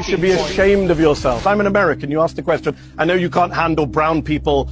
should be ashamed of yourself. I'm an American. You asked the question. I know you can't handle brown people,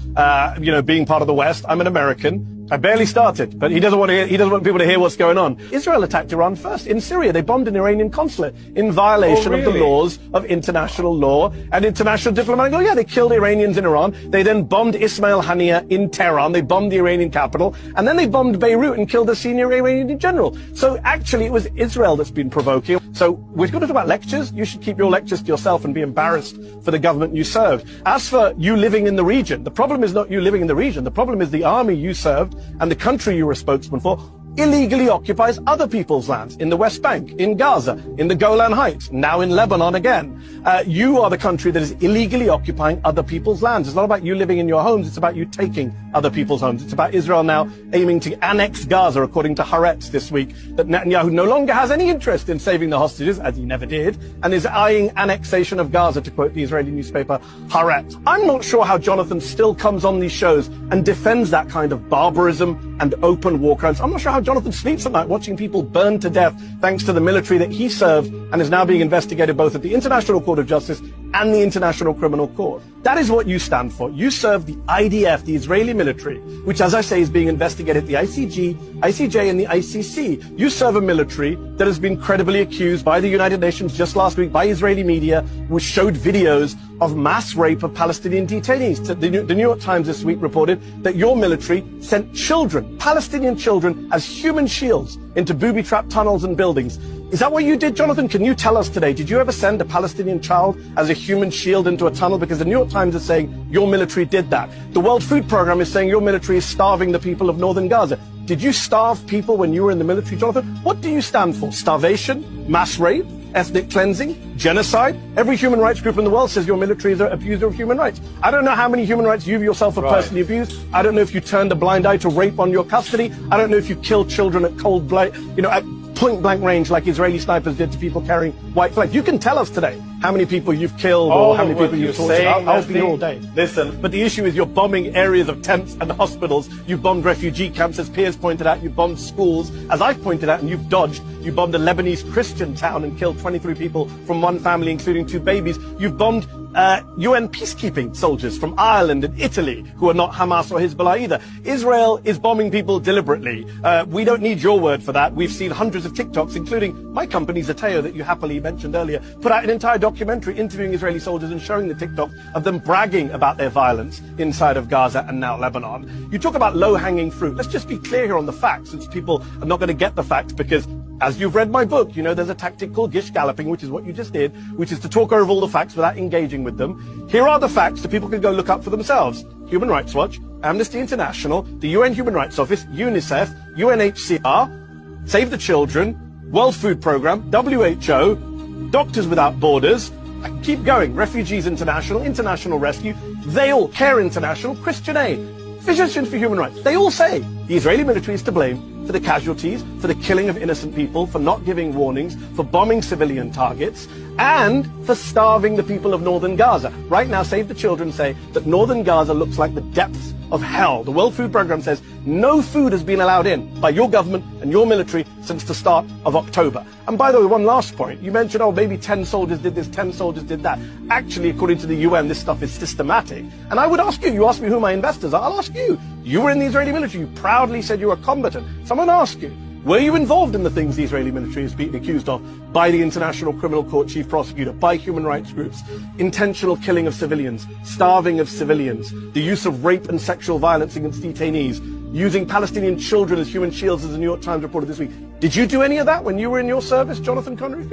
being part of the West. I'm an American. I barely started, but he doesn't want people to hear what's going on. Israel attacked Iran first. In Syria, they bombed an Iranian consulate in violation of the laws of international law and international diplomatic law. Yeah, they killed Iranians in Iran. They then bombed Ismail Haniyeh in Tehran. They bombed the Iranian capital. And then they bombed Beirut and killed a senior Iranian general. So actually, it was Israel that's been provoking. So we're going to talk about lectures. You should keep your lectures to yourself and be embarrassed for the government you served. As for you living in the region, the problem is not you living in the region. The problem is the army you served and the country you were a spokesman for illegally occupies other people's lands in the West Bank, in Gaza, in the Golan Heights, now in Lebanon again. You are the country that is illegally occupying other people's lands. It's not about you living in your homes, it's about you taking other people's homes. It's about Israel now aiming to annex Gaza, according to Haaretz this week, that Netanyahu no longer has any interest in saving the hostages, as he never did, and is eyeing annexation of Gaza, to quote the Israeli newspaper Haaretz. I'm not sure how Jonathan still comes on these shows and defends that kind of barbarism and open war crimes. I'm not sure how Jonathan sleeps at night watching people burned to death thanks to the military that he served and is now being investigated both at the International Court of Justice and the International Criminal Court. That is what you stand for. You serve the IDF, the Israeli military, which, as I say, is being investigated at the ICJ and the ICC. You serve a military that has been credibly accused by the United Nations just last week, by Israeli media, which showed videos of mass rape of Palestinian detainees. The New York Times this week reported that your military sent children, Palestinian children, as human shields into booby-trapped tunnels and buildings. Is that what you did, Jonathan? Can you tell us today, did you ever send a Palestinian child as a human shield into a tunnel? Because the New York Times is saying your military did that. The World Food Programme is saying your military is starving the people of northern Gaza. Did you starve people when you were in the military, Jonathan? What do you stand for? Starvation? Mass rape? Ethnic cleansing? Genocide? Every human rights group in the world says your military is an abuser of human rights. I don't know how many human rights you yourself have personally abused. I don't know if you turned a blind eye to rape on your custody. I don't know if you killed children at at point-blank range like Israeli snipers did to people carrying white flags. You can tell us today how many people you've killed or how many people you've tortured. I'll be all day. Listen. But the issue is you're bombing areas of tents and hospitals. You've bombed refugee camps, as Piers pointed out. You've bombed schools, as I've pointed out, and you've dodged. You bombed a Lebanese Christian town and killed 23 people from one family, including 2 babies. You've bombed UN peacekeeping soldiers from Ireland and Italy, who are not Hamas or Hezbollah either. Israel is bombing people deliberately. We don't need your word for that. We've seen hundreds of TikToks, including my company, Zateo, that you happily mentioned earlier, put out an entire documentary interviewing Israeli soldiers and showing the TikTok of them bragging about their violence inside of Gaza and now Lebanon. You talk about low-hanging fruit. Let's just be clear here on the facts, since people are not going to get the facts, because as you've read my book, you know there's a tactic called gish galloping, which is what you just did, which is to talk over all the facts without engaging with them. Here are the facts that people can go look up for themselves. Human Rights Watch, Amnesty International, the UN Human Rights Office, UNICEF, UNHCR, Save the Children, World Food Programme, WHO, Doctors Without Borders, I can keep going, Refugees International, International Rescue, they all, Care International, Christian Aid, Physicians for Human Rights, they all say the Israeli military is to blame for the casualties, for the killing of innocent people, for not giving warnings, for bombing civilian targets, and for starving the people of northern Gaza. Right now, Save the Children say that northern Gaza looks like the depths of hell. The World Food Programme says no food has been allowed in by your government and your military since the start of October. And by the way, one last point. You mentioned, oh, maybe 10 soldiers did this, 10 soldiers did that. Actually, according to the UN, this stuff is systematic. And I would ask you, you asked me who my investors are, I'll ask you. You were in the Israeli military. You proudly said you were combatant. Someone asked you, were you involved in the things the Israeli military is being accused of by the International Criminal Court Chief Prosecutor, by human rights groups? Intentional killing of civilians, starving of civilians, the use of rape and sexual violence against detainees, using Palestinian children as human shields, as the New York Times reported this week. Did you do any of that when you were in your service, Jonathan Connery?